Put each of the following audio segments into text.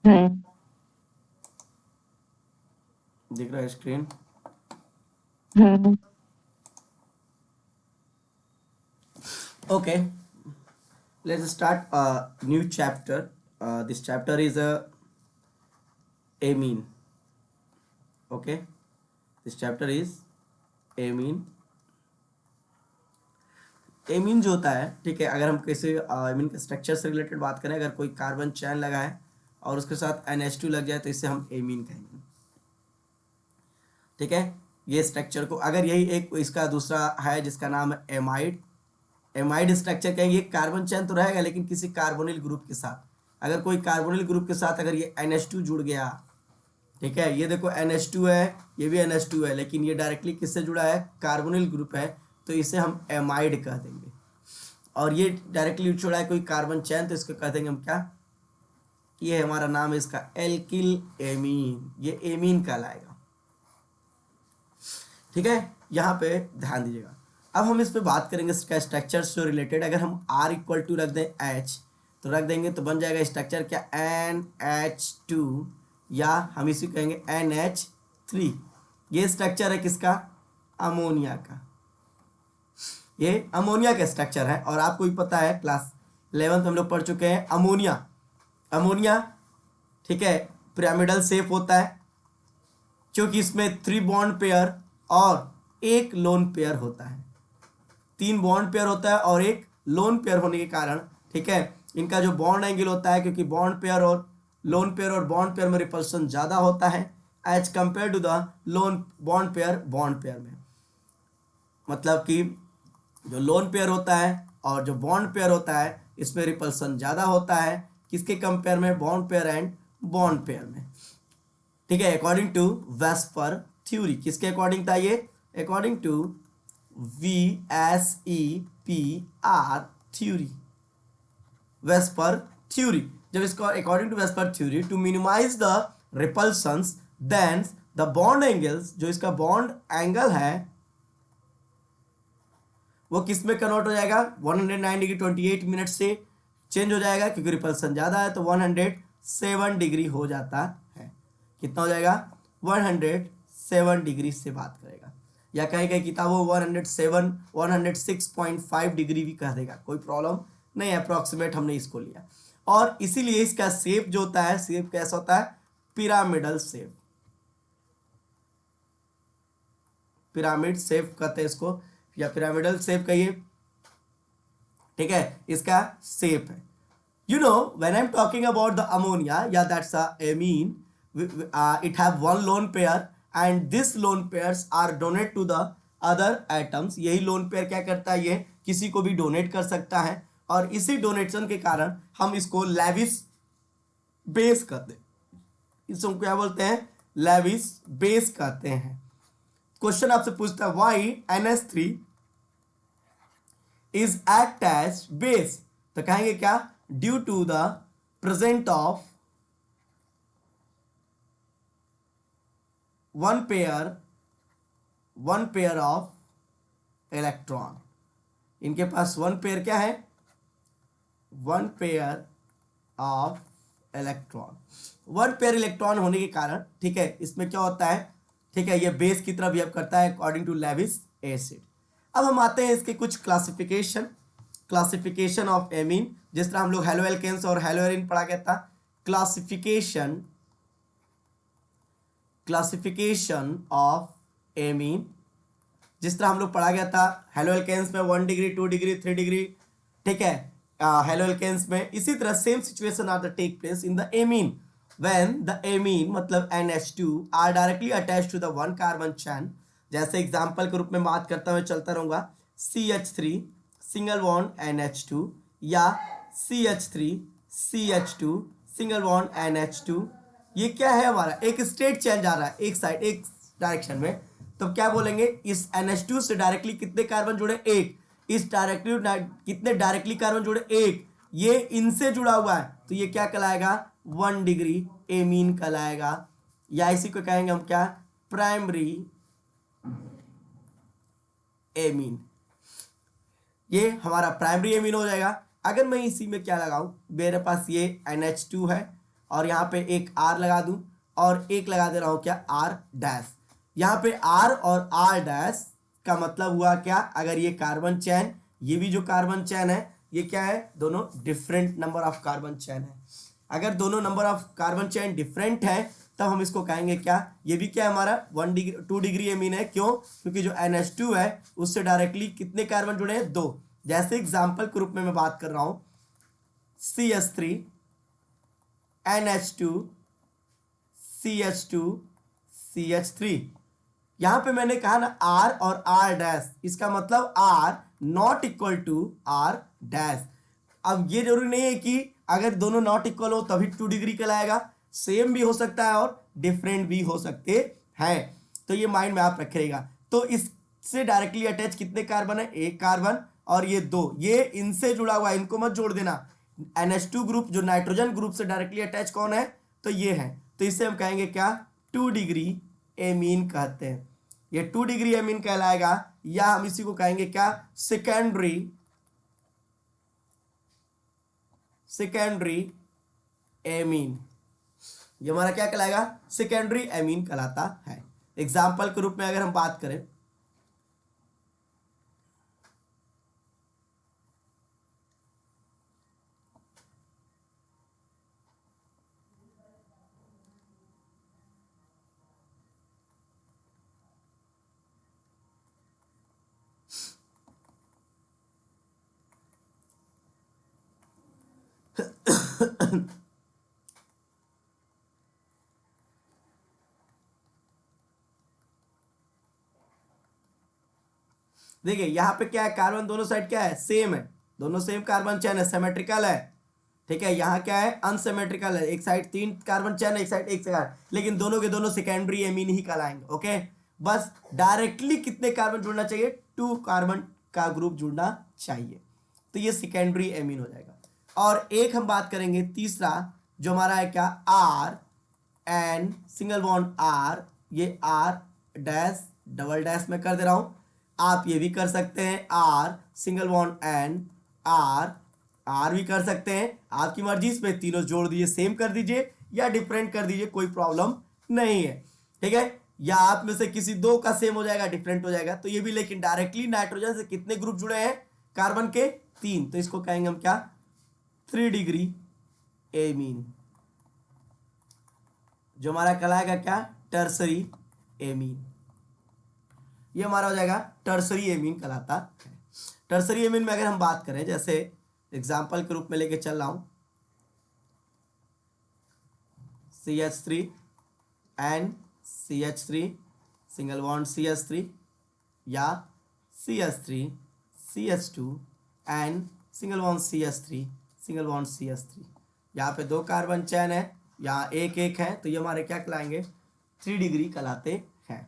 हम्म दिख रहा है screen? Hmm Okay, let's start a new chapter. This chapter is a amine. Okay, this chapter is amine. Amine जो होता है, ठीक है, अगर हम किसी एमीन के स्ट्रक्चर से रिलेटेड बात करें, अगर कोई कार्बन चैन लगा है और उसके साथ NH2 लग जाए तो इसे हम एमीन कहेंगे। ठीक है, ये स्ट्रक्चर को, अगर यही एक इसका दूसरा है जिसका नाम है एमाइड, एमाइड स्ट्रक्चर कहेंगे। कार्बन चैन तो रहेगा लेकिन किसी कार्बोनिल ग्रुप के साथ, अगर कोई कार्बोनिल ग्रुप के साथ अगर ये NH2 जुड़ गया, ठीक है, ये देखो NH2 है, ये भी NH2 है, लेकिन ये डायरेक्टली किससे जुड़ा है? कार्बोनिल ग्रुप है, तो इसे हम एमाइड कह देंगे। और ये डायरेक्टली जुड़ा है कोई कार्बन चैन, तो इसको कह देंगे हम क्या? ये हमारा नाम है इसका एल्किल एमीन, ये एमीन कहलाएगा। ठीक है, यहाँ पे ध्यान दीजिएगा। अब हम इस पे बात करेंगे इसका स्ट्रक्चर से रिलेटेड। अगर हम R इक्वल टू रख दें H, तो रख देंगे तो बन जाएगा स्ट्रक्चर क्या? NH2, या हम इसी कहेंगे NH3। ये स्ट्रक्चर है किसका? अमोनिया का। ये अमोनिया का स्ट्रक्चर है, और आपको भी पता है क्लास 11th हम लोग पढ़ चुके हैं अमोनिया। अमोनिया, ठीक है, पिरामिडल शेप होता है, क्योंकि इसमें 3 बॉन्ड पेयर और एक लोन पेयर होता है। 3 बॉन्ड पेयर होता है और एक लोन पेयर होने के कारण, ठीक है, इनका जो बॉन्ड एंगल होता है, क्योंकि बॉन्ड पेयर और लोन पेयर और बॉन्ड पेयर में रिपल्सन ज़्यादा होता है as compare to the lone bond pair में। मतलब कि जो लोन पेयर होता है और जो बॉन्ड पेयर होता है, इसमें रिपल्सन ज़्यादा होता है किसके कंपेयर में? Bond pair and bond pair में। ठीक है, अकॉर्डिंग टू वेस्पर थ्योरी। किसके अकॉर्डिंग था ये? According to VSEPR theory, VSEPR theory. जब इसको according to VSEPR theory, to minimise the repulsions, then the bond angles, जो इसका बॉन्ड एंगल है वो किस में कन्वर्ट हो जाएगा? 109 डिग्री 28 मिनट से चेंज हो जाएगा, क्योंकि रिपल्सन ज़्यादा है तो 107 डिग्री हो जाता है। कितना हो जाएगा? 107 डिग्री से बात करेगा, या कहीं कहीं किताबों 107 106.5 डिग्री भी कह देगा, कोई प्रॉब्लम नहीं है, अप्रॉक्सीमेट हमने इसको लिया। और इसीलिए इसका शेप जो होता है, शेप कैसा होता है? पिरामिडल शेप, पिरामिड शेप कहते हैं इसको, या पिरामिडल शेप कहिए। ठीक है, इसका शेप है। You know, when I'm talking about the ammonia, yeah, that's a amine. It have one lone pair, and this lone pairs are donate to the other atoms. यही लोन पेयर क्या करता है? ये किसी को भी डोनेट कर सकता है, और इसी डोनेशन के कारण हम इसको लेविस बेस कहते हैं। इसको क्या बोलते हैं? लेविस बेस कहते हैं। क्वेश्चन आपसे पूछता है why NH3 is act as base, तो कहेंगे क्या? Due to the present of one pair of electron. इनके पास वन पेयर क्या है? One pair of electron. One pair electron होने के कारण, ठीक है, इसमें क्या होता है? ठीक है, ये बेस की तरफ बिहेव करता है अकॉर्डिंग टू लेविस एसिड। अब हम आते हैं इसके कुछ क्लासिफिकेशन ऑफ एमीन। जिस तरह हम लोग हेलो एल्केन्स और हेलो एरीन पढ़ा गया था, क्लासिफिकेशन ऑफ एमीन, जिस तरह हम लोग पढ़ा गया था हेलो एल्केन्स में 1 डिग्री 2 डिग्री 3 डिग्री, ठीक है, हेलो एल्केन्स में। इसी तरह same situation are the take place in the amine when the amine मतलब NH2 are directly attached to the one carbon chain. जैसे एग्जांपल के रूप में बात करता हुए चलता रहूंगा, CH3 सिंगल बॉन्ड NH2, या CH3 CH2 single bond NH2। ये क्या है? हमारा एक स्टेट चेंज आ रहा है, एक साइड एक डायरेक्शन में, तो क्या बोलेंगे? इस NH2 से डायरेक्टली कितने कार्बन जुड़े? एक। इस डायरेक्टली कितने डायरेक्टली कार्बन जुड़े? एक। ये इनसे जुड़ा हुआ है, तो ये क्या कहलाएगा? 1 डिग्री एमीन कहलाएगा, या इसी को कहेंगे हम क्या? Primary amine. ये हमारा प्राइमरी एमीन हो जाएगा। अगर मैं इसी में क्या लगाऊं, मेरे पास ये NH2 है और यहाँ पे एक आर लगा दूं और एक लगा दे रहा हूं क्या, आर डैश। यहाँ पे आर और आर डैश का मतलब हुआ क्या, अगर ये कार्बन चैन, ये भी जो कार्बन चैन है ये क्या है, दोनों डिफरेंट नंबर ऑफ कार्बन चैन है। अगर दोनों number of carbon chain different है तब हम इसको कहेंगे क्या, ये भी क्या है हमारा 1 डिग्री 2 डिग्री एमीन है। क्यों, क्योंकि जो NH2 है उससे डायरेक्टली कितने कार्बन जुड़े हैं, 2। जैसे एग्जाम्पल के रूप में मैं बात कर रहा हूं, CH3 NH2 CH2 CH3। यहां पे मैंने कहा ना R और R डैश, इसका मतलब R not equal to R dash. अब ये जरूरी नहीं है कि अगर दोनों नॉट इक्वल हो तभी 2 डिग्री कहलाएगा, सेम भी हो सकता है और डिफरेंट भी हो सकते हैं। तो ये माइंड में आप रखिएगा। तो इससे डायरेक्टली अटैच कितने कार्बन है, एक कार्बन और ये 2, ये इनसे जुड़ा हुआ है, इनको मत जोड़ देना। NH2 ग्रुप जो नाइट्रोजन ग्रुप से डायरेक्टली अटैच कौन है, तो ये है। तो इसे हम कहेंगे क्या, 2 डिग्री एमीन कहते हैं। ये 2 डिग्री एमीन कहलाएगा, या हम इसी को कहेंगे क्या, सेकेंडरी सेकेंडरी एमीन। ये हमारा क्या कहलाएगा, सेकेंडरी एमीन कहलाता है। एग्जाम्पल के रूप में अगर हम बात करें, देखिए यहाँ पे क्या है, कार्बन दोनों साइड क्या है, सेम है, दोनों सेम कार्बन चैन है, सिमेट्रिकल है। ठीक है, यहाँ क्या है, अनसिमेट्रिकल है, एक साइड 3 कार्बन चैन है, एक साइड एक से, लेकिन दोनों के दोनों सेकेंडरी एमीन ही कहलाएंगे। ओके, बस डायरेक्टली कितने कार्बन जुड़ना चाहिए, 2 कार्बन का ग्रुप जुड़ना चाहिए, तो ये सेकेंडरी एमीन हो जाएगा। और एक हम बात करेंगे तीसरा, जो हमारा है क्या, R N single bond R, ये आर डैश डबल डैश में कर दे रहा हूं। आप ये भी कर सकते हैं, R single bond N R, R भी कर सकते हैं, आपकी मर्जी, इसमें तीनों जोड़ दीजिए, सेम कर दीजिए या डिफरेंट कर दीजिए, कोई प्रॉब्लम नहीं है। ठीक है, या आप में से किसी दो का सेम हो जाएगा, डिफरेंट हो जाएगा, तो ये भी। लेकिन डायरेक्टली नाइट्रोजन से कितने ग्रुप जुड़े हैं कार्बन के, 3, तो इसको कहेंगे हम क्या, 3 डिग्री एमीन, जो हमारा कहलाएगा क्या, टर्सरी एमीन। ये हमारा हो जाएगा टर्सरी एमीन कहलाता है। टर्सरी एमीन में अगर हम बात करें, जैसे एग्जाम्पल के रूप में लेके चल रहा हूं, CH3 and CH3 single bond CH3, या CH3 CH2 and single bond CH3 single bond CH3। यहाँ पे 2 कार्बन चैन है, यहाँ एक एक है, तो ये हमारे क्या कहलाएंगे, 3 डिग्री कहलाते हैं।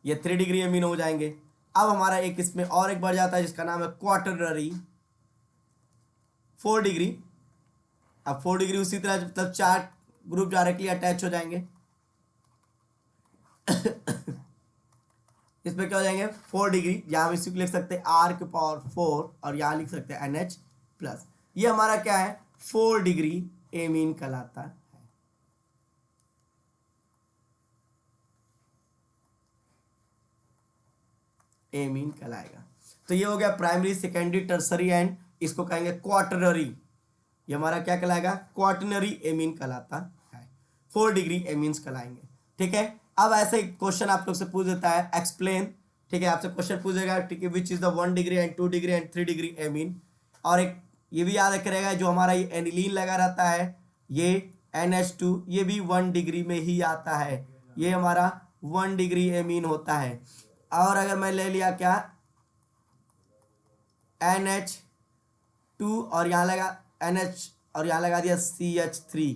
ये 3 डिग्री एमीन हो जाएंगे। अब हमारा एक इसमें और एक बढ़ जाता है जिसका नाम है क्वाटरनरी, 4 डिग्री। अब 4 डिग्री उसी तरह, मतलब 4 ग्रुप डायरेक्टली अटैच हो जाएंगे। इसमें क्या हो जाएंगे, 4 डिग्री, यहाँ हम इसी को लिख सकते हैं R⁴ और यहाँ लिख सकते हैं NH प्लस। ये हमारा क्या है, 4 डिग्री एमीन कहलाता है। एमीन कहलाएगा। तो ये हो गया प्राइमरी, सेकेंडरी, टर्सरी एंड इसको कहेंगे क्वाटरनरी। ये हमारा क्या कहलाएगा, क्वाटरनरी एमीन कहलाता है। 4 डिग्री एमीन्स कहलाएंगे। ठीक है, अब ऐसे क्वेश्चन आप लोग से पूछ देता है, एक्सप्लेन। ठीक है, आपसे क्वेश्चन पूछेगा, ठीक है, which is the 1 degree and 2 degree and 3 degree amine. और एक ये भी याद रखेगा, जो हमारा ये एनिलीन लगा रहता है, ये NH2, ये भी 1 डिग्री में ही आता है, ये हमारा 1 डिग्री एमीन होता है। और अगर मैं ले लिया क्या, NH2 और यहाँ लगा NH और यहाँ लगा दिया CH3,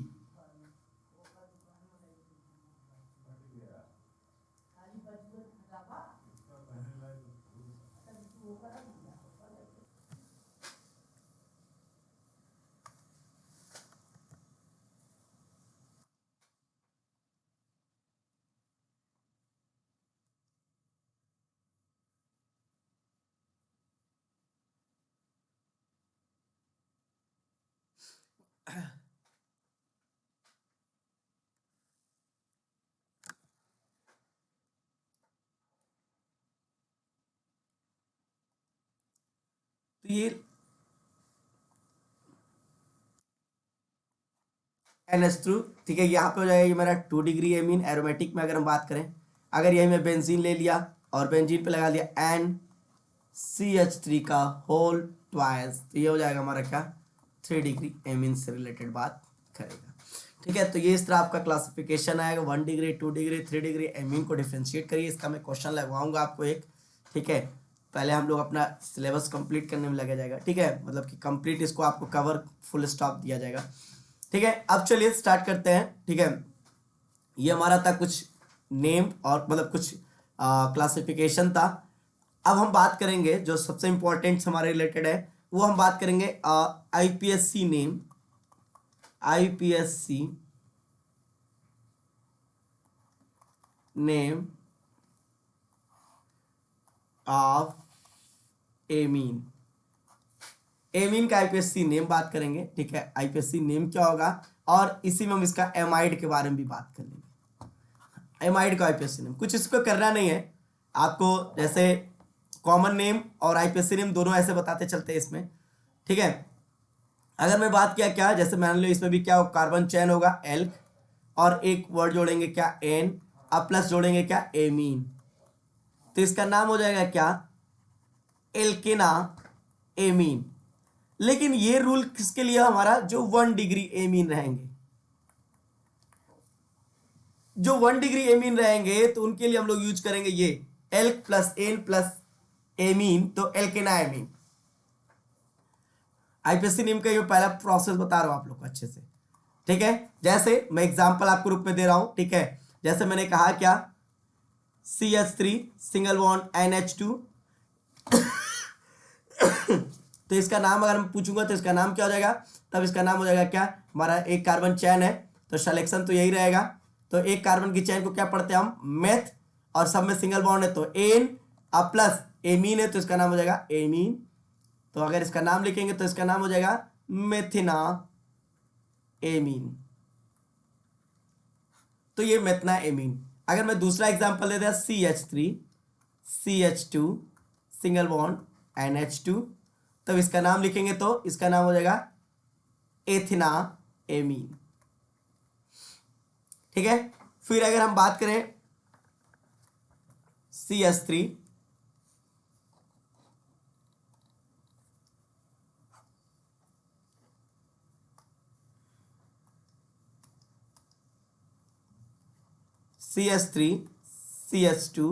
तो ये NH2, ठीक है, यहाँ पे हो जाएगा ये मेरा 2 डिग्री एमीन। एरोमेटिक में अगर हम बात करें, अगर यही मैं बेंजीन ले लिया और बेंजीन पे लगा दिया NCH3 का होल ट्वाइस, तो ये हो जाएगा हमारा क्या, 3 डिग्री एमीन से रिलेटेड बात करेगा। ठीक है, तो ये इस तरह आपका क्लासिफिकेशन आएगा, 1 डिग्री, 2 डिग्री, 3 डिग्री एमीन को डिफ्रेंशिएट करिए। इसका मैं क्वेश्चन लगवाऊंगा आपको एक। ठीक है, पहले हम लोग अपना सिलेबस कंप्लीट करने में लगा जाएगा। ठीक है, मतलब कि कंप्लीट इसको आपको कवर फुल स्टॉप दिया जाएगा। ठीक है, अब चलिए स्टार्ट करते हैं। ठीक है, ये हमारा था कुछ नेम और मतलब कुछ क्लासिफिकेशन था। अब हम बात करेंगे जो सबसे इंपॉर्टेंट हमारे रिलेटेड है, वो हम बात करेंगे IPSC name, IPSC name of amine. Amine का आईपीएससी नेम बात करेंगे। ठीक है, आईपीएससी नेम क्या होगा, और इसी में हम इसका एमाइड के बारे में भी बात कर लेंगे। एमाइड का आईपीएससी नेम, कुछ इसको करना नहीं है आपको, जैसे कॉमन नेम और आईपीएससी नेम दोनों ऐसे बताते चलते हैं इसमें। ठीक है, अगर मैं बात किया क्या, जैसे मान लो इसमें भी क्या हो, कार्बन चैन होगा एल्क, और एक वर्ड जोड़ेंगे क्या, एन, अब प्लस जोड़ेंगे क्या, एमीन, तो इसका नाम हो जाएगा क्या, एल्केना एमीन। लेकिन ये रूल किसके लिए, हमारा जो 1 डिग्री एमीन रहेंगे, जो 1 डिग्री एमीन रहेंगे तो उनके लिए हम लोग यूज करेंगे ये alk plus ane plus amine, तो एल्केना एमीन। आईपीएससी नेम का ये पहला प्रोसेस बता रहा हूं आप लोग को अच्छे से। ठीक है, जैसे मैं एग्जांपल आपको रूप में दे रहा हूं। ठीक है, जैसे मैंने कहा क्या, CH3 सिंगल बॉन्ड NH2, तो इसका नाम अगर मैं पूछूंगा तो इसका नाम क्या हो जाएगा, तब इसका नाम हो जाएगा क्या, हमारा एक कार्बन चैन है तो सिलेक्शन तो यही रहेगा। तो एक कार्बन की चैन को क्या पढ़ते हैं हम, मेथ, और सब में सिंगल बॉन्ड है तो एन, अब प्लस एमीन है तो इसका नाम हो जाएगा एमीन। तो अगर इसका नाम लिखेंगे तो इसका नाम हो जाएगा मेथिना एमीन। तो ये मेथना एमीन। अगर मैं दूसरा एग्जांपल दे दिया, CH3 CH2 single bond NH2, तब इसका नाम लिखेंगे तो इसका नाम हो जाएगा एथिना एमीन। ठीक है, फिर अगर हम बात करें CH3 CH3 CH2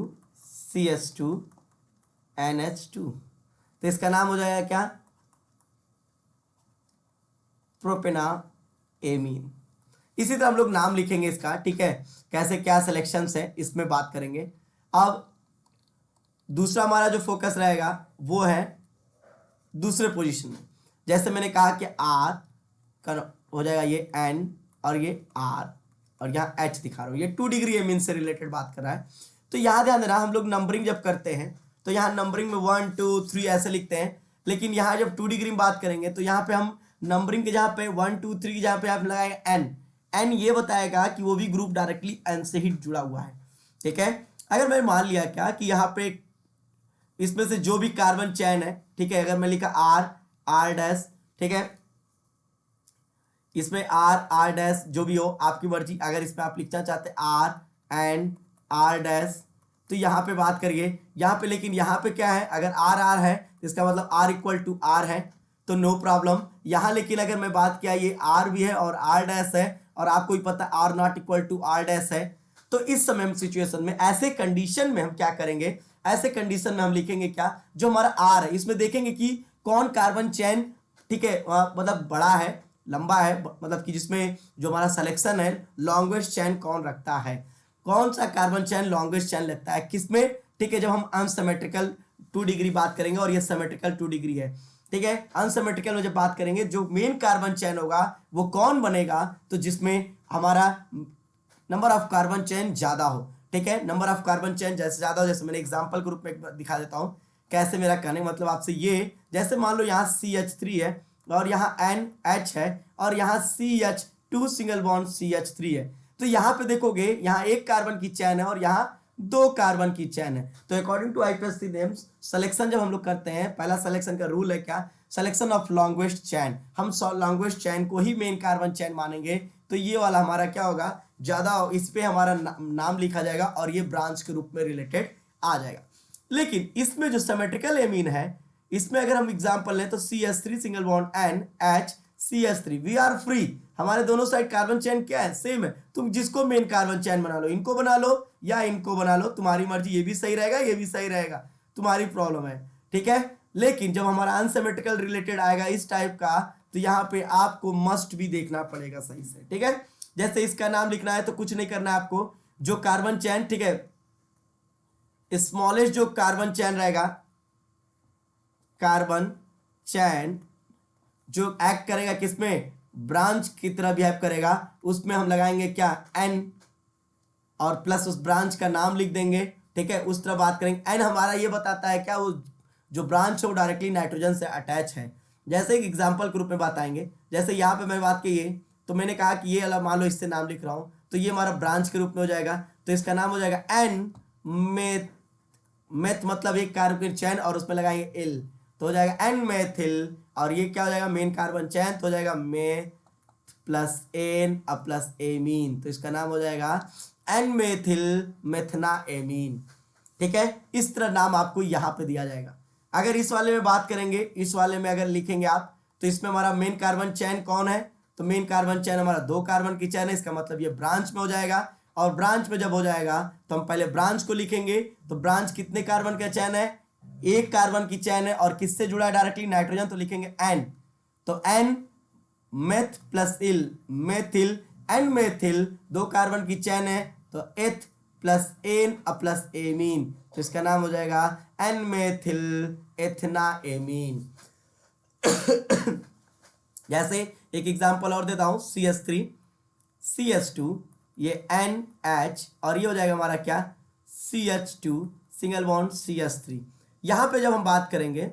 CH2 NH2, तो इसका नाम हो जाएगा क्या, प्रोपेना एमीन। इसी तरह हम लोग नाम लिखेंगे इसका। ठीक है, कैसे क्या सिलेक्शंस है इसमें बात करेंगे। अब दूसरा हमारा जो फोकस रहेगा वो है दूसरे पोजीशन में। जैसे मैंने कहा कि आर का हो जाएगा ये N, और ये R, और यहाँ H दिखा रहा हूँ, ये 2 डिग्री एमीन से रिलेटेड बात कर रहा है। तो यहाँ ध्यान देना, हम लोग नंबरिंग जब करते हैं तो यहाँ नंबरिंग में 1 2 3 ऐसे लिखते हैं, लेकिन यहाँ जब 2 डिग्री में बात करेंगे तो यहाँ पे हम नंबरिंग के जहाँ पे 1 2 3 जहाँ पे आप लगाएंगे N ये बताएगा कि वो भी ग्रुप डायरेक्टली N से ही जुड़ा हुआ है। ठीक है, अगर मैं मान लिया क्या कि यहाँ पे इसमें से जो भी कार्बन चैन है, ठीक है, अगर मैं लिखा R डैश, ठीक है, इसमें R डैश जो भी हो आपकी मर्जी, अगर इसमें आप लिखना चाहते हैं R डैश, तो यहाँ पे बात करिए यहाँ पे, लेकिन यहाँ पे क्या है, अगर R है इसका मतलब R इक्वल टू R है तो नो प्रॉब्लम यहाँ। लेकिन अगर मैं बात किया ये R भी है और R डैश है, और आपको भी पता है R not equal to R dash है, तो इस समय हम सिचुएशन में ऐसे कंडीशन में हम क्या करेंगे, ऐसे कंडीशन में हम लिखेंगे क्या, जो हमारा R है इसमें देखेंगे कि कौन कार्बन चैन, ठीक है, मतलब बड़ा है, लंबा है, मतलब कि जिसमें जो हमारा सिलेक्शन है लॉन्गेस्ट चैन कौन रखता है, कौन सा कार्बन चैन लॉन्गेस्ट चैन लगता है किसमें। ठीक है, जब हम अनसिमेट्रिकल 2 डिग्री बात करेंगे और ये सिमेट्रिकल 2 डिग्री है। ठीक है, अनसिमेट्रिकल में जब बात करेंगे जो मेन कार्बन चैन होगा वो कौन बनेगा, तो जिसमें हमारा नंबर ऑफ कार्बन चैन ज्यादा हो। ठीक है, नंबर ऑफ कार्बन चैन जैसे ज्यादा हो, जैसे मैंने एग्जांपल के रूप में दिखा देता हूं कैसे मेरा कहने मतलब आपसे, ये जैसे मान लो यहाँ CH3 है और यहाँ NH है और यहाँ CH2 सिंगल बॉन्ड CH3 है, तो यहाँ पे देखोगे यहाँ एक कार्बन की चैन है और यहाँ दो कार्बन की चैन है। तो according to IUPAC names selection जब हम लोग करते हैं, पहला सिलेक्शन का रूल है क्या, सिलेक्शन ऑफ लॉन्गेस्ट चैन। हम लॉन्गेस्ट चैन को ही मेन कार्बन चैन मानेंगे, तो ये वाला हमारा क्या होगा, ज्यादा इस पे हमारा नाम लिखा जाएगा और ये ब्रांच के रूप में रिलेटेड आ जाएगा। लेकिन इसमें जो सिमेट्रिकल एमीन है, इसमें अगर हम एग्जांपल लें तो CH3 single bond N H CH3 we are free. हमारे दोनों साइड कार्बन चैन क्या है, सेम है। तुम जिसको मेन कार्बन चैन बना लो, इनको बना लो या इनको बना लो, तुम्हारी मर्जी, ये भी सही रहेगा ये भी सही रहेगा, तुम्हारी प्रॉब्लम है, ठीक है। लेकिन जब हमारा अनसिमेट्रिकल रिलेटेड आएगा इस टाइप का, तो यहाँ पे आपको मस्ट भी देखना पड़ेगा सही से, ठीक है। जैसे इसका नाम लिखना है तो कुछ नहीं करना है आपको, जो कार्बन चैन, ठीक है, स्मॉलेस्ट जो कार्बन चैन रहेगा, कार्बन चैन जो एक्ट करेगा किसमें, ब्रांच की तरह बिहेव करेगा, उसमें हम लगाएंगे क्या, एन, और प्लस उस ब्रांच का नाम लिख देंगे, ठीक है, उस तरह बात करेंगे। एन हमारा ये बताता है क्या, वो जो ब्रांच है वो डायरेक्टली नाइट्रोजन से अटैच है। जैसे एक एग्जाम्पल के रूप में बात आएंगे, जैसे यहाँ पे मैं बात की ये, तो मैंने कहा कि ये अलग, मान लो इससे नाम लिख रहा हूँ, तो ये हमारा ब्रांच के रूप में हो जाएगा, तो इसका नाम हो जाएगा एन मेथ। मेथ मतलब एक कार्बन चैन और उसमें लगाएंगे एल, तो हो जाएगा एन मेथिल, और ये क्या हो जाएगा, मेन कार्बन चैन, तो हो जाएगा मेथ प्लस एन अब प्लस एमीन, तो इसका नाम हो जाएगा एन मेथिल मेथना एमीन, ठीक है। इस तरह नाम आपको यहां पे दिया जाएगा। अगर इस वाले में बात करेंगे, इस वाले में अगर लिखेंगे आप, तो इसमें हमारा मेन कार्बन चैन कौन है, तो मेन कार्बन चैन हमारा दो कार्बन की चैन है, इसका मतलब ये ब्रांच में हो जाएगा। और ब्रांच में जब हो जाएगा तो हम पहले ब्रांच को लिखेंगे, तो ब्रांच कितने कार्बन का चैन है, एक कार्बन की चैन है, और किससे जुड़ा है डायरेक्टली, नाइट्रोजन, तो लिखेंगे एन, तो एन मेथ प्लस इल मेथिल, एन मेथिल, दो कार्बन की चैन है, तो एथ प्लस एन प्लस एमीन, तो इसका नाम हो जाएगा एन मेथिल एथना एमीन। जैसे एक एग्जांपल और देता हूं, CH3 CH2, ये NH, और ये हो जाएगा हमारा क्या, CH2 सिंगल बॉन्ड CH3। यहां पे जब हम बात करेंगे,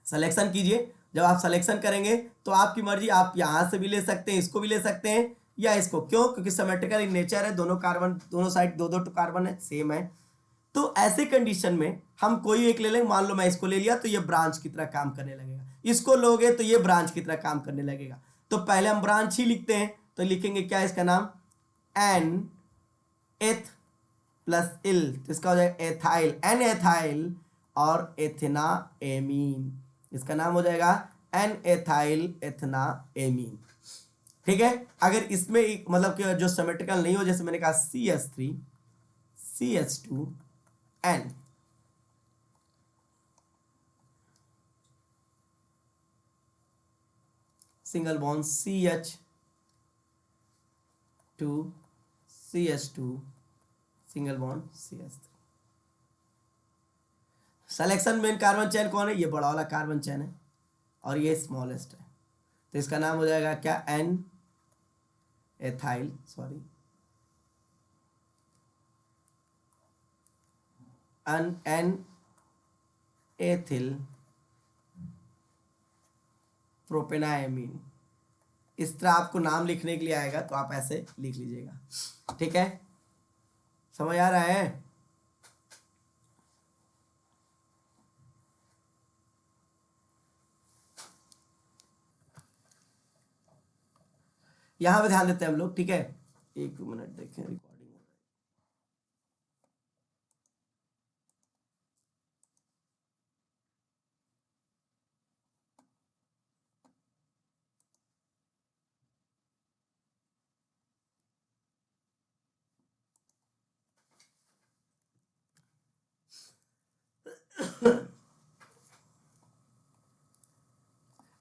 सिलेक्शन कीजिए, जब आप सिलेक्शन करेंगे तो आपकी मर्जी, आप यहां से भी ले सकते हैं, इसको भी ले सकते हैं या इसको, क्यों, क्योंकि सिमेट्रिकल इन नेचर है, दोनों कार्बन, दोनों साइड दो दो कार्बन है, सेम है। तो ऐसे कंडीशन में हम कोई एक ले लेंगे, मान लो मैं इसको ले लिया, तो ये ब्रांच की तरह काम करने लगेगा, इसको लोगे तो ये ब्रांच की तरह काम करने लगेगा। तो पहले हम ब्रांच ही लिखते हैं, तो लिखेंगे क्या इसका नाम, एन एथ प्लस इल, तो इसका हो जाएगा एथाइल, एन एथाइल और एथेना एमीन, इसका नाम हो जाएगा एन एथाइल एथना एमीन, ठीक है। अगर इसमें मतलब कि जो सिमेट्रिकल नहीं हो, जैसे मैंने कहा CH3 CH2 N, single bond CH2 CH2 single bond CH3। Selection main carbon चैन कौन है, ये बड़ा वाला कार्बन चैन है और ये स्मॉलेस्ट है, तो इसका नाम हो जाएगा क्या, N ethyl, sorry N ethyl propanamine. इस तरह आपको नाम लिखने के लिए आएगा, तो आप ऐसे लिख लीजिएगा, ठीक है, समझ आ रहा है। यहां पे ध्यान देते हैं हम लोग, ठीक है, एक मिनट देखें रिकॉर्डिंग।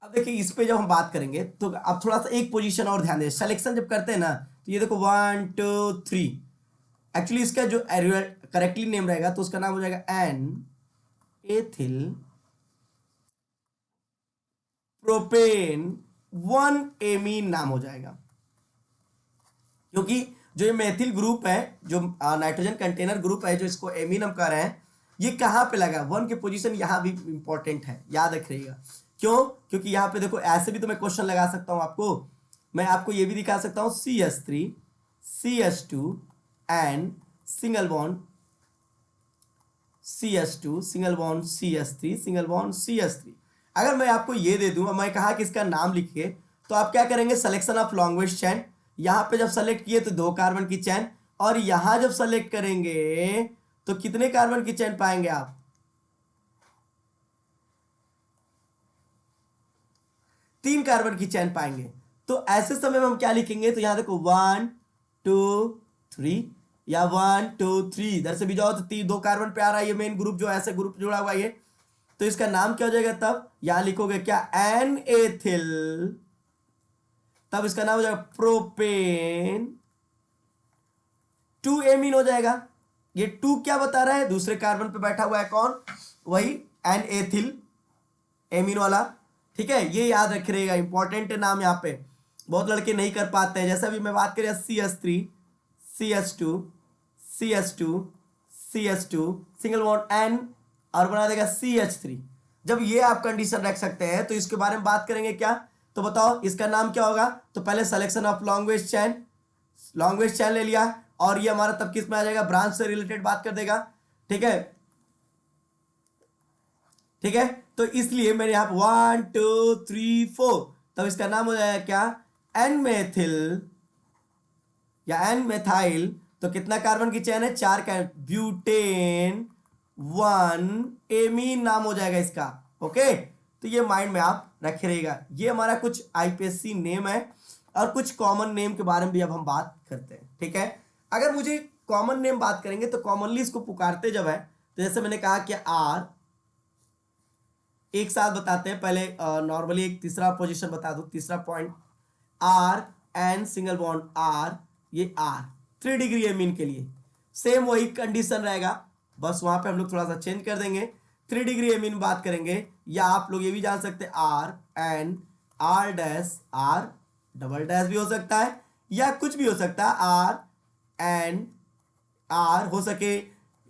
अब देखिए इस पे जब हम बात करेंगे, तो अब थोड़ा सा एक पोजीशन और ध्यान दें, सिलेक्शन जब करते हैं ना, तो ये देखो 1 2 3, एक्चुअली इसका जो करेक्टली नेम रहेगा तो उसका नाम हो जाएगा एन एथिल प्रोपेन 1 एमीन नाम हो जाएगा, क्योंकि जो ये मेथिल ग्रुप है, जो नाइट्रोजन कंटेनर ग्रुप है, जो इसको एमीन हम कह रहे हैं, ये कहां पे लगा, 1 की पोजीशन यहां भी इंपॉर्टेंट है, याद रखिएगा। क्यों, क्योंकि यहां पे देखो, ऐसे भी तो मैं क्वेश्चन लगा सकता हूं आपको, मैं आपको ये भी दिखा सकता हूं CH3 CH2 and single bond CH2, single bond CH3, single bond CH3। अगर मैं आपको ये दे दूं, मैं कहा कि इसका नाम लिखिए, तो आप क्या करेंगे, सिलेक्शन ऑफ लॉन्गेस्ट चेन, यहां पे जब सेलेक्ट किए तो 2 कार्बन की चेन, और यहां जब सेलेक्ट करेंगे तो कितने कार्बन की चेन पाएंगे आप, 3 कार्बन की चेन पाएंगे। तो ऐसे समय में हम क्या लिखेंगे, तो यहां देखो 1 2 3, या 1 2 3, इधर से भी जाओ तो 2 कार्बन पे आ रहा है, ये मेन ग्रुप जो ऐसे ग्रुप जुड़ा हुआ है ये, तो इसका नाम क्या हो जाएगा, तब यहां लिखोगे क्या, एन एथिल, तब इसका नाम हो जाएगा प्रोपेन 2 एमीन हो जाएगा। ये 2 क्या बता रहा है, दूसरे कार्बन पे बैठा हुआ है कौन, वही एन एथिल एमीन वाला। ठीक है, ये याद रख रहेगा, इंपॉर्टेंट नाम यहाँ पे, बहुत लड़के नहीं कर पाते हैं। जैसे अभी मैं बात करें CH3 CH2 CH2 CH2, single bond N, और बना देगा CH3। जब ये आप कंडीशन रख सकते हैं तो इसके बारे में बात करेंगे क्या, तो बताओ इसका नाम क्या होगा, तो पहले selection of longest chain, longest chain ले लिया, और ये हमारा तब किस में आ जाएगा, ब्रांच से रिलेटेड बात कर देगा। ठीक है, ठीक है, तो इसलिए मैंने यहां 1 2 3 4, तब इसका नाम हो जाएगा क्या, एन मेथिल या एन मेथाइल। तो कितना कार्बन की चेन है, 4 का, ब्यूटेन 1 एमीन नाम हो जाएगा इसका। ओके, तो ये माइंड में आप रखे रहेगा। ये हमारा कुछ IPSC नेम है, और कुछ कॉमन नेम के बारे में भी अब हम बात करते हैं। ठीक है, अगर मुझे कॉमन नेम बात करेंगे तो कॉमनली इसको पुकारते जब है, तो जैसे मैंने कहा कि आर, एक साथ बताते हैं पहले, नॉर्मली एक तीसरा पोजीशन बता दो, तीसरा point, R N single bond R, ये आर 3 डिग्री एमीन के लिए सेम वही कंडीशन रहेगा, बस वहां पे हम लोग थोड़ा सा चेंज कर देंगे, 3 डिग्री एमीन बात करेंगे। या आप लोग ये भी जान सकते हैं R N R dash R double dash भी हो सकता है, या कुछ भी हो सकता है, आर एन आर हो सके,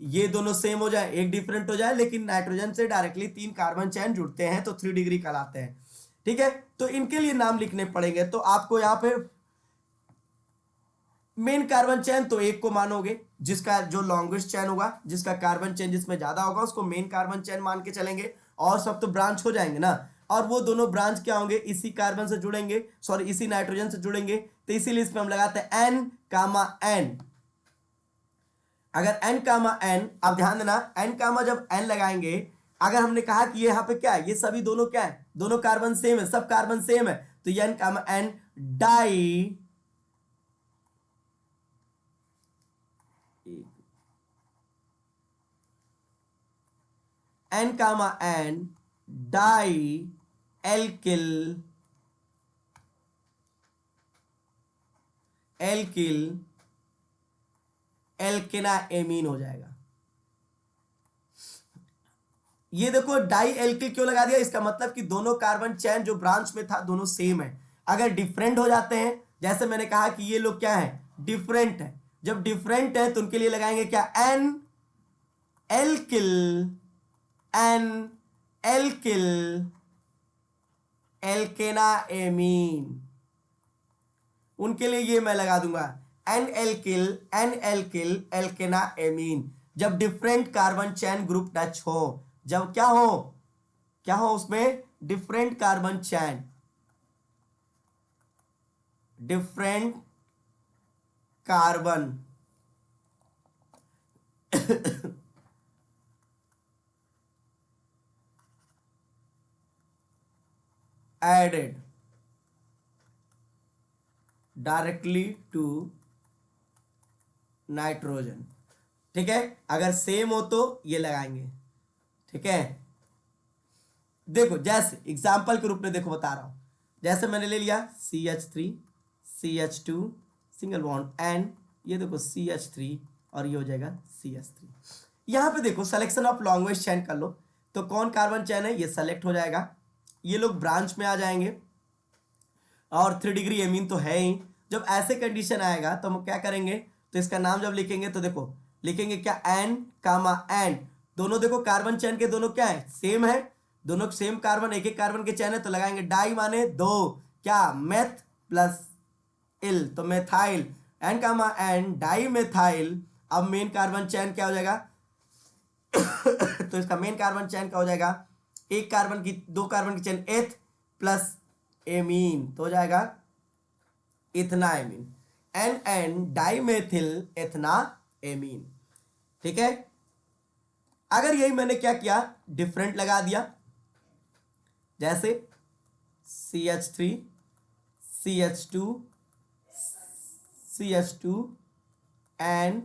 ये दोनों सेम हो जाए, एक डिफरेंट हो जाए, लेकिन नाइट्रोजन से डायरेक्टली 3 कार्बन चैन जुड़ते हैं तो 3 डिग्री कहलाते हैं। ठीक है, तो इनके लिए नाम लिखने पड़ेंगे, तो आपको यहां पे मेन कार्बन चैन तो एक को मानोगे, जिसका जो लॉन्गेस्ट चैन होगा, जिसका कार्बन चैन जिसमें ज्यादा होगा उसको मेन कार्बन चैन मान के चलेंगे, और सब तो ब्रांच हो जाएंगे ना, और वो दोनों ब्रांच क्या होंगे, इसी कार्बन से जुड़ेंगे, सॉरी इसी नाइट्रोजन से जुड़ेंगे, तो इसीलिए इसमें हम लगाते हैं एन कामा एन। अगर n कामा n, आप ध्यान देना, n कामा जब n लगाएंगे, अगर हमने कहा कि ये यहाँ पे क्या है, ये सभी दोनों क्या है, दोनों कार्बन सेम है, सब कार्बन सेम है, तो ये n comma n di, n comma n di alkyl alkyl alkanamine हो जाएगा। ये देखो डाई एल्किल क्यों लगा दिया, इसका मतलब कि दोनों कार्बन चैन जो ब्रांच में था दोनों सेम है। अगर डिफरेंट हो जाते हैं, जैसे मैंने कहा कि ये लोग क्या है, डिफरेंट है, जब डिफरेंट है तो उनके लिए लगाएंगे क्या, N alkyl N alkyl alkanamine, उनके लिए ये मैं लगा दूंगा एन एल्किल एल्केना एमीन। जब different carbon chain group touch हो, जब क्या हो उसमें, different carbon chain, different carbon added directly to nitrogen. ठीक है, अगर सेम हो तो ये लगाएंगे। ठीक है, देखो जैसे एग्जाम्पल के रूप में देखो बता रहा हूं, जैसे मैंने ले लिया CH3 CH2 single bond N, ये देखो CH3 और ये हो जाएगा CH3। यहां पे देखो सिलेक्शन ऑफ लॉन्गेस्ट चैन कर लो, तो कौन कार्बन चैन है ये सेलेक्ट हो जाएगा, ये लोग ब्रांच में आ जाएंगे, और 3 डिग्री एमीन तो है ही। जब ऐसे कंडीशन आएगा तो हम क्या करेंगे, तो इसका नाम जब लिखेंगे तो देखो लिखेंगे क्या, एन कामा एन, दोनों देखो कार्बन चैन के दोनों क्या है, सेम है, दोनों सेम कार्बन, एक एक कार्बन के चैन है, तो लगाएंगे डाई माने 2, क्या मेथ प्लस इल, तो मेथाइल, एन कामा एन डाई मेथाइल, अब मेन कार्बन चेन क्या हो जाएगा तो इसका मेन कार्बन चेन क्या हो जाएगा, एक कार्बन की, दो कार्बन की चेन एथ प्लस एमीन तो हो जाएगा ethanamine, N N dimethyl ethanamine. ठीक है, अगर यही मैंने क्या किया, डिफरेंट लगा दिया, जैसे CH3 CH2 CH2 एंड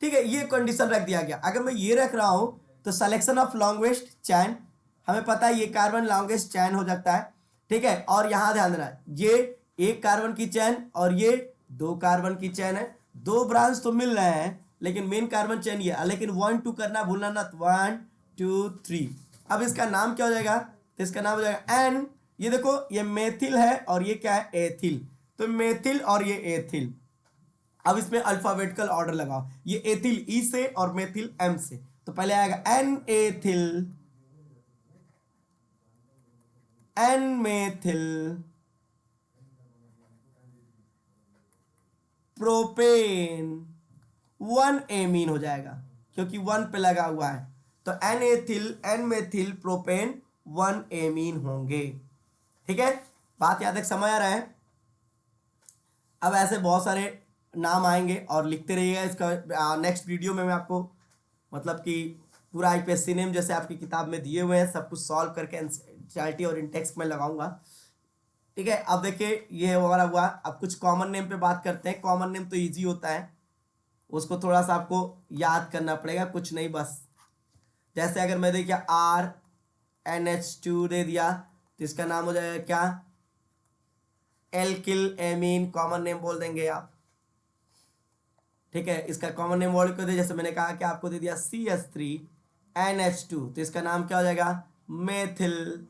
ठीक है, ये कंडीशन रख दिया गया। अगर मैं ये रख रहा हूं तो सिलेक्शन ऑफ लॉन्गेस्ट चैन, हमें पता है ये कार्बन लॉन्गेस्ट चैन हो जाता है। ठीक है, और यहां ध्यान देना, ये एक कार्बन की चैन और ये दो कार्बन की चैन है, दो ब्रांच तो मिल रहे हैं लेकिन मेन कार्बन चैन ये, लेकिन 1 2 करना भूलना ना, 1 2 3। अब इसका नाम क्या हो जाएगा, तो इसका नाम हो जाएगा एन, ये देखो ये मेथिल है और ये क्या है एथिल, तो मेथिल और ये एथिल। अब इसमें अल्फाबेटिकल ऑर्डर लगाओ, ये एथिल ई से और मेथिल एम से, तो पहले आएगा N ethyl, N methyl propane, 1 amine हो जाएगा क्योंकि 1 पे लगा हुआ है, तो N ethyl N methyl propane 1 amine होंगे। ठीक है, बात याद है, समझ आ रहा है। अब ऐसे बहुत सारे नाम आएंगे और लिखते रहिएगा, इसका नेक्स्ट वीडियो में मैं आपको मतलब कि पूरा आईपीएससी नेम जैसे आपकी किताब में दिए हुए हैं सब कुछ सॉल्व करके एनसीईआरटी और इंटेक्स में लगाऊंगा। ठीक है, अब देखिए ये हमारा हुआ, अब कुछ कॉमन नेम पे बात करते हैं। कॉमन नेम तो इजी होता है, उसको थोड़ा सा आपको याद करना पड़ेगा, कुछ नहीं बस, जैसे अगर मैं देखिए RNH2 दे दिया तो इसका नाम हो जाएगा क्या, एल्किल एमीन, कॉमन नेम बोल देंगे आप। ठीक है, इसका कॉमन नेम वर्ड को दे, जैसे मैंने कहा कि आपको दे दिया CH3NH2 तो इसका नाम क्या हो जाएगा, मेथिल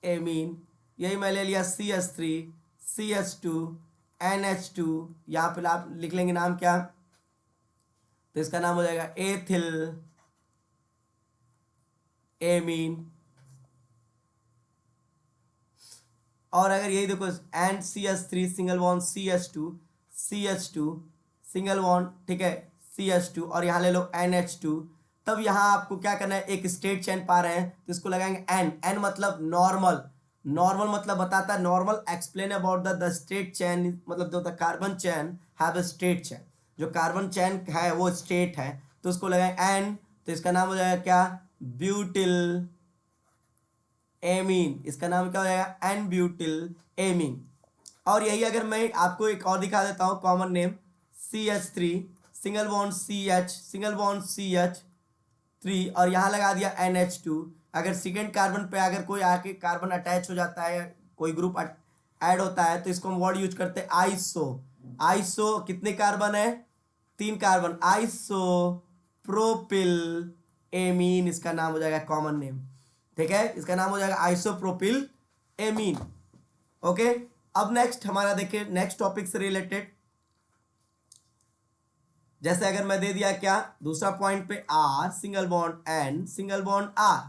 एमीन। यही मैं ले लिया CH3CH2NH2, यहाँ पे आप लिख लेंगे नाम क्या, तो इसका नाम हो जाएगा एथिल एमीन। और अगर यही देखो and CH3 single bond CH2 single bond, ठीक है CH2 और यहाँ ले लो NH2, तब यहाँ आपको क्या करना है, एक स्ट्रेट चेन पा रहे हैं तो इसको लगाएंगे एन, एन मतलब नॉर्मल, नॉर्मल मतलब बताता है normal explain about the straight chain, मतलब जो the carbon chain have a straight chain, जो कार्बन चेन है वो स्ट्रेट है, तो उसको लगाएंगे एन, तो इसका नाम हो जाएगा क्या, ब्यूटिल एमीन। इसका नाम क्या हो जाएगा, एन ब्यूटिल एमीन। और यही अगर मैं आपको एक और दिखा देता हूं common name, CH3 single bond CH single bond CH3 और यहाँ लगा दिया NH2, अगर सेकेंड कार्बन पे अगर कोई आके कार्बन अटैच हो जाता है, कोई ग्रुप ऐड होता है, तो इसको हम वर्ड यूज करते हैं आइसो। आइसो कितने कार्बन है, 3 कार्बन, आइसो प्रोपिल एमीन, इसका नाम हो जाएगा कॉमन नेम। ठीक है, इसका नाम हो जाएगा आइसोप्रोपिल एमीन। ओके, अब नेक्स्ट हमारा देखिए नेक्स्ट टॉपिक से रिलेटेड, जैसे अगर मैं दे दिया क्या, दूसरा पॉइंट पे R single bond N single bond R,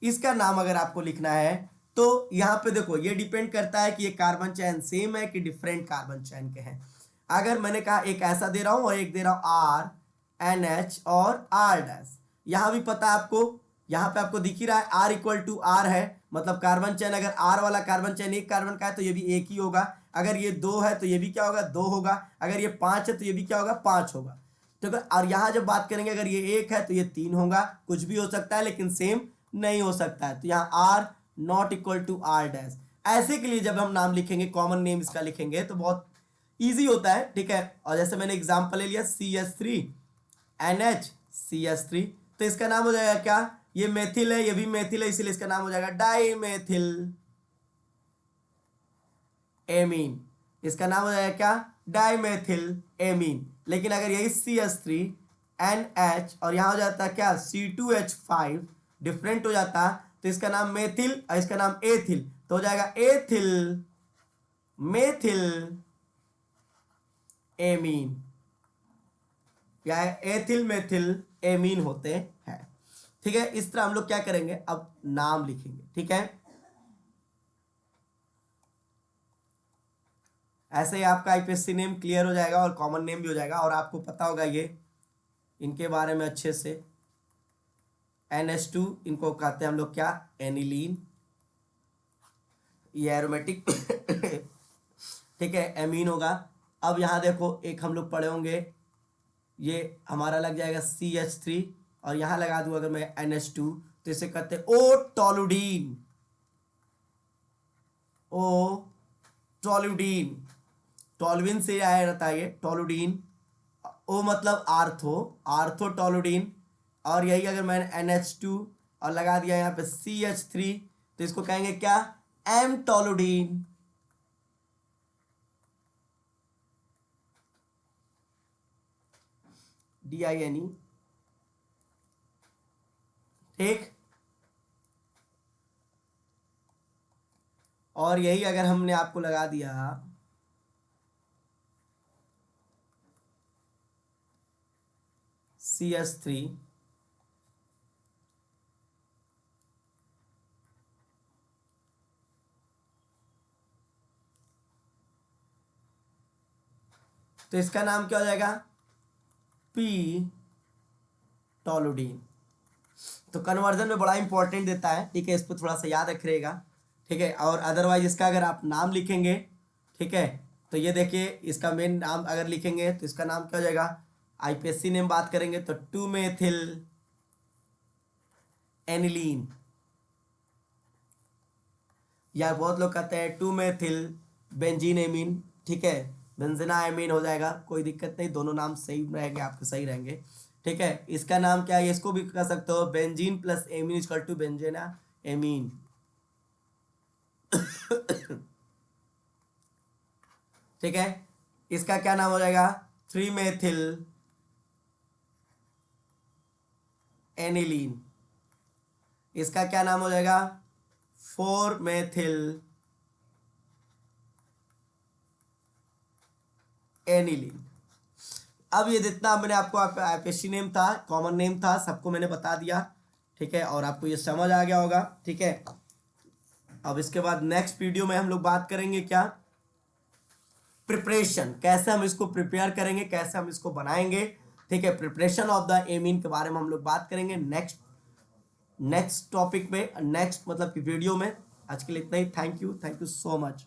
इसका नाम अगर आपको लिखना है तो यहां पे देखो ये डिपेंड करता है कि ये कार्बन चैन सेम है कि डिफरेंट कार्बन चैन के हैं। अगर मैंने कहा एक ऐसा दे रहा हूं और एक दे रहा हूं RNH और R डैश, यहां भी पता है आपको, यहां पे आपको दिख ही रहा है R=R है, मतलब कार्बन चैन अगर R वाला कार्बन चैन एक कार्बन का है तो ये भी एक ही होगा, अगर ये 2 है तो ये भी क्या होगा, 2 होगा, अगर ये 5 है तो ये भी क्या होगा, 5 होगा। तो और यहां जब बात करेंगे अगर ये 1 है तो ये 3 होगा, कुछ भी हो सकता है लेकिन सेम नहीं हो सकता है, तो यहाँ R=R डैश। ऐसे के लिए जब हम नाम लिखेंगे, कॉमन नेम इसका लिखेंगे तो बहुत इजी होता है। ठीक है, और जैसे मैंने एग्जांपल ले लिया CH3NH तो इसका नाम हो जाएगा क्या, ये मेथिल है, ये भी मेथिल है, इसीलिए इसका नाम हो जाएगा डाइमेथिल एमीन। इसका नाम हो जाएगा क्या, डाइमेथिल एमीन। लेकिन अगर यही CH3NH और यहां हो जाता है क्या, C2H5 डिफरेंट हो जाता, तो इसका नाम मेथिल और इसका नाम एथिल, तो हो जाएगा एथिल मेथिल एमीन, या एथिल मेथिल एमीन होते हैं। ठीक है, इस तरह हम लोग क्या करेंगे, अब नाम लिखेंगे। ठीक है, ऐसे ही आपका आईपीएससी नेम क्लियर हो जाएगा और कॉमन नेम भी हो जाएगा, और आपको पता होगा ये इनके बारे में अच्छे से। NH2 इनको कहते हैं हम लोग क्या, एनिलीन, ये एरोमेटिक ठीक है, एमीन होगा। अब यहाँ देखो एक हम लोग पढ़े होंगे, ये हमारा लग जाएगा CH3, और यहाँ लगा दूँ अगर मैं NH2 तो इसे कहते हैं ओ टोलुडीन, ओ टोलुडीन, टोलुइन से आया रहता है ये टोलुडीन। ओ मतलब आर्थो, आर्थो टोलुडीन। और यही अगर मैंने NH2 और लगा दिया यहाँ पे CH3 तो इसको कहेंगे क्या, एम टोलुडीन। DINE, ठीक। और यही अगर हमने आपको लगा दिया CH3, तो इसका नाम क्या हो जाएगा, पी टोलुडीन। तो कन्वर्जन में बड़ा इंपॉर्टेंट देता है, ठीक है, इस पर थोड़ा सा याद रखिएगा, ठीक है। और अदरवाइज इसका अगर आप नाम लिखेंगे, ठीक है, तो ये देखिए इसका मेन नाम अगर लिखेंगे तो इसका नाम क्या हो जाएगा, आईपीएससी नेम बात करेंगे तो 2-मेथिल एनिलीन, या बहुत लोग कहते हैं 2-मेथिल बेंजीन एमीन, ठीक है, बेंजीना एमीन हो जाएगा, कोई दिक्कत नहीं, दोनों नाम सही रहेंगे, आपके सही रहेंगे, ठीक है। इसका नाम क्या है, इसको भी कह सकते हो benzene plus amine equal to benzenamine ठीक है। इसका क्या नाम हो जाएगा, 3-मेथिल एनिलीन। इसका क्या नाम हो जाएगा, 4-मेथिल एनिलीन। अब ये जितना मैंने आपको आईपीएससी नेम था, कॉमन नेम था, सबको मैंने बता दिया, ठीक है, और आपको ये समझ आ गया होगा, ठीक है। अब इसके बाद नेक्स्ट वीडियो में हम लोग बात करेंगे क्या, प्रिपरेशन, कैसे हम इसको प्रिपेयर करेंगे, कैसे हम इसको बनाएंगे, ठीक है। प्रिपरेशन ऑफ द एमीन के बारे में हम लोग बात करेंगे नेक्स्ट टॉपिक में, नेक्स्ट मतलब कि वीडियो में। आज के लिए इतना ही, थैंक यू सो मच।